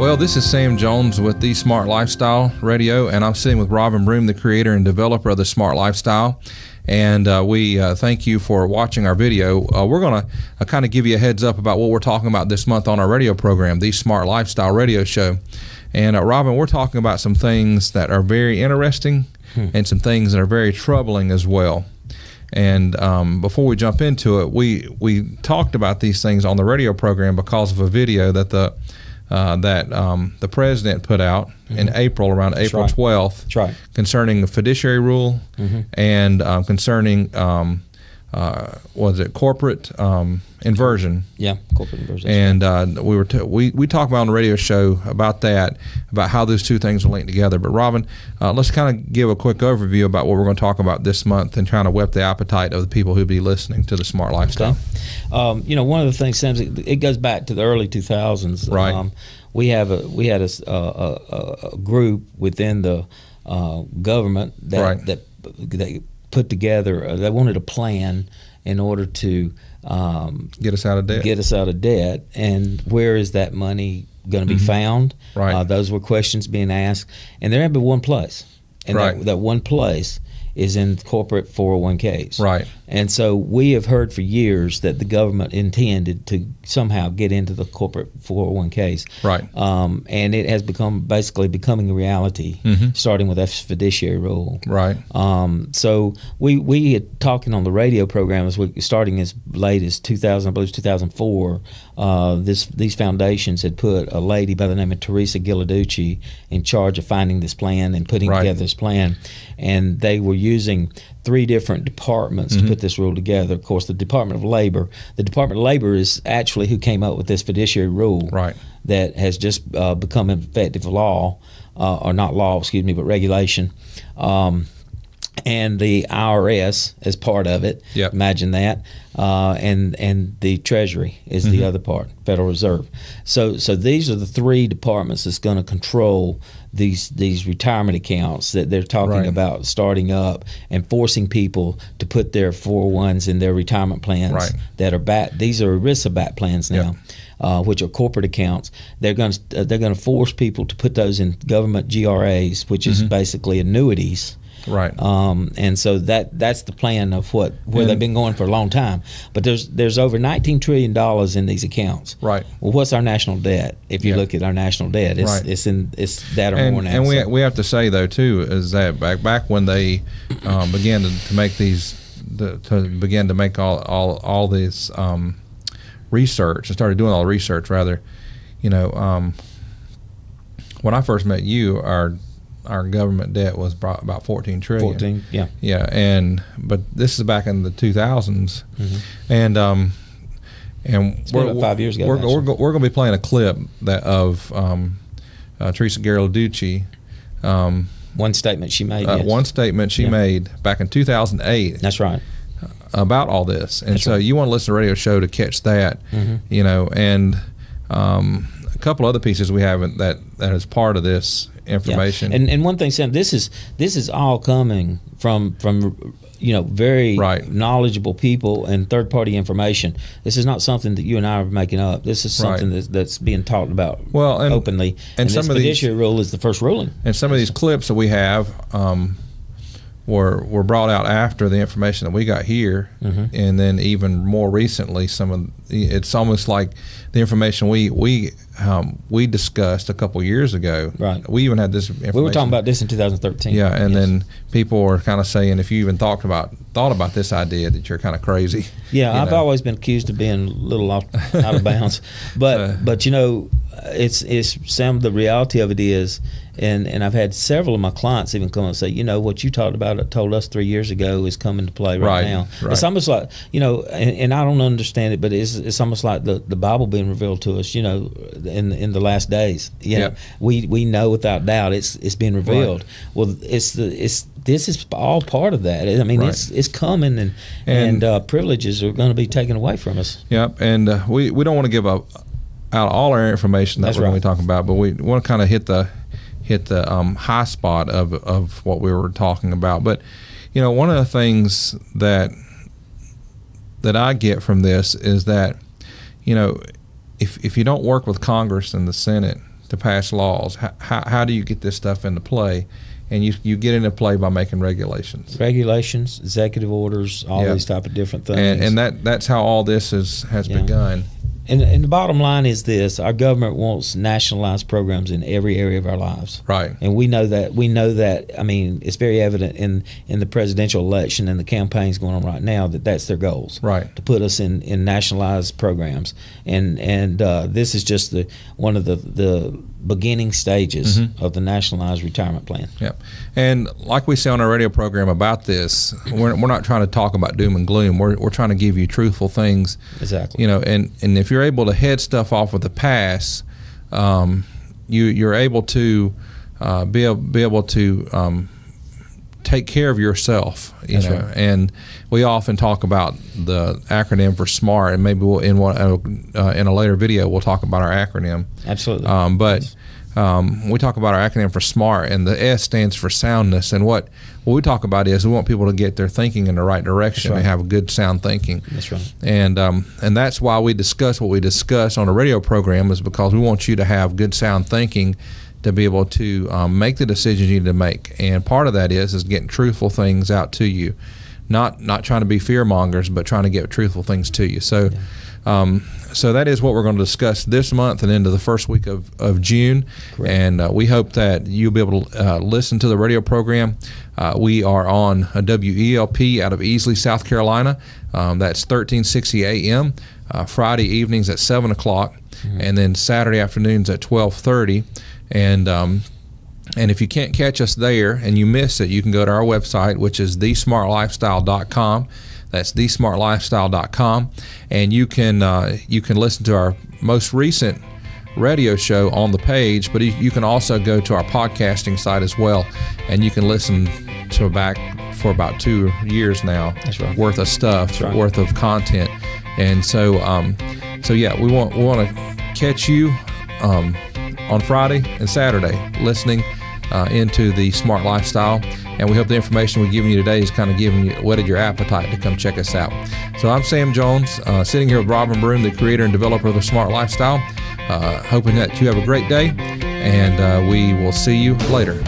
Well, this is Sam Jones with the Smart Lifestyle Radio, and I'm sitting with Robbin, Broome, the creator and developer of the Smart Lifestyle. And we thank you for watching our video. We're going to kind of give you a heads up about what we're talking about this month on our radio program, the Smart Lifestyle Radio Show. And Robbin, we're talking about some things that are very interesting and some things that are very troubling as well. And before we jump into it, we talked about these things on the radio program because of a video that the president put out in April, around April 12th, concerning the Fiduciary Rule and concerning corporate inversion. Yeah, corporate inversion. And we talked about on the radio show about that, about how those two things are linked together. But Robbin, let's kind of give a quick overview about what we're going to talk about this month and trying to whet the appetite of the people who'll be listening to the Smart Lifestyle. Okay. One of the things, Sam, it goes back to the early 2000s. Right. We had a group within the government that put together. They wanted a plan in order to get us out of debt. And where is that money going to be found? Right. Those were questions being asked, and there had been one place, and that one place is in corporate 401ks. Right. And so we have heard for years that the government intended to somehow get into the corporate 401ks. Right. And it has becoming a reality, starting with that Fiduciary Rule. Right. So we had talking on the radio program starting as late as 2004. These foundations had put a lady by the name of Teresa Gilladucci in charge of finding this plan and putting together this plan. And they were using 3 different departments to put this rule together. Of course, the Department of Labor. The Department of Labor is actually who came up with this Fiduciary Rule that has just become effective law, or not law, excuse me, but regulation. And the IRS as part of it. Yep. Imagine that. And the Treasury is the other part, Federal Reserve. So these are the 3 departments that's going to control these retirement accounts that they're talking about starting up and forcing people to put their 401s in their retirement plans that are back. These are ERISA-backed plans now. Which are corporate accounts. They're going to force people to put those in government GRAs, which is basically annuities. Right. And so that's the plan of where they've been going for a long time. But there's over $19 trillion in these accounts. Right. Well, what's our national debt? If you look at our national debt, it's that or more now. And we have to say though too is that back when they began to make all this research and started doing all the research rather, when I first met you, our government debt was about $14 trillion. 14, yeah. Yeah, but this is back in the 2000s, and we're about 5 years ago. We're going to be playing a clip of Teresa Gilladucci. One statement she made. One statement she made back in 2008. That's right. About all this, and you want to listen to the radio show to catch that, and a couple other pieces we have that is part of this information. Yeah. And one thing, Sam, this is all coming from very knowledgeable people and third party information. This is not something that you and I are making up. This is something that's being talked about openly. And some of the Fiduciary Rule is the first ruling. And some of these clips that we have were brought out after the information that we got here, and then even more recently, it's almost like the information we discussed a couple years ago. Right. We even had this information. We were talking about this in 2013. Yeah, and then people were kind of saying, if you even thought about this idea, that you're kind of crazy. Yeah, I've always been accused of being a little out of bounds, but it's Sam. The reality of it is, and I've had several of my clients even come and say, what you told us 3 years ago is coming to play right now. Right. It's almost like and I don't understand it, but it's almost like the Bible being revealed to us. In the last days, we know without doubt it's being revealed. Right. Well, this is all part of that. I mean, it's coming, and privileges are going to be taken away from us. Yep, and we don't want to give out all our information that we're going to be talking about, but we want to kind of hit the high spot of what we were talking about. But one of the things that I get from this is that if you don't work with Congress and the Senate to pass laws? How do you get this stuff into play? And you get into play by making regulations, executive orders, all these type of different things. And that's how all this has begun. And the bottom line is this: our government wants nationalized programs in every area of our lives. Right. And we know that. I mean, it's very evident in the presidential election and the campaigns going on right now that that's their goals. Right. To put us in nationalized programs. And this is just one of the beginning stages of the nationalized retirement plan. Yep. And like we say on our radio program about this, we're not trying to talk about doom and gloom. We're trying to give you truthful things. Exactly. You know, and if you're able to head stuff off with the past, you're able to be able to take care of yourself. You know, right. And we often talk about the acronym for SMART, and maybe in a later video we'll talk about our acronym. Absolutely. But we talk about our acronym for SMART, and the S stands for soundness. And what we talk about is we want people to get their thinking in the right direction. That's right. And have good sound thinking. That's right. And that's why we discuss what we discuss on a radio program, is because we want you to have good sound thinking to be able to make the decisions you need to make. And part of that is getting truthful things out to you, not trying to be fear mongers, but trying to get truthful things to you. So. So that is what we're going to discuss this month and into the first week of June. Correct. And we hope that you'll be able to listen to the radio program. We are on a WELP out of Easley, South Carolina. That's 1360 a.m. Friday evenings at 7 o'clock, and then Saturday afternoons at 12:30. And if you can't catch us there and you miss it, you can go to our website, which is thesmartlifestyle.com. That's thesmartlifestyle.com, and you can listen to our most recent radio show on the page, but you can also go to our podcasting site as well, and you can listen to back for about 2 years now. That's right. Worth of stuff. That's right. Worth of content. And so yeah, we want to catch you on Friday and Saturday listening into the Smart Lifestyle. And we hope the information we've given you today is kind of whetted your appetite to come check us out. So I'm Sam Jones, sitting here with Robbin Broome, the creator and developer of the Smart Lifestyle, hoping that you have a great day, and we will see you later.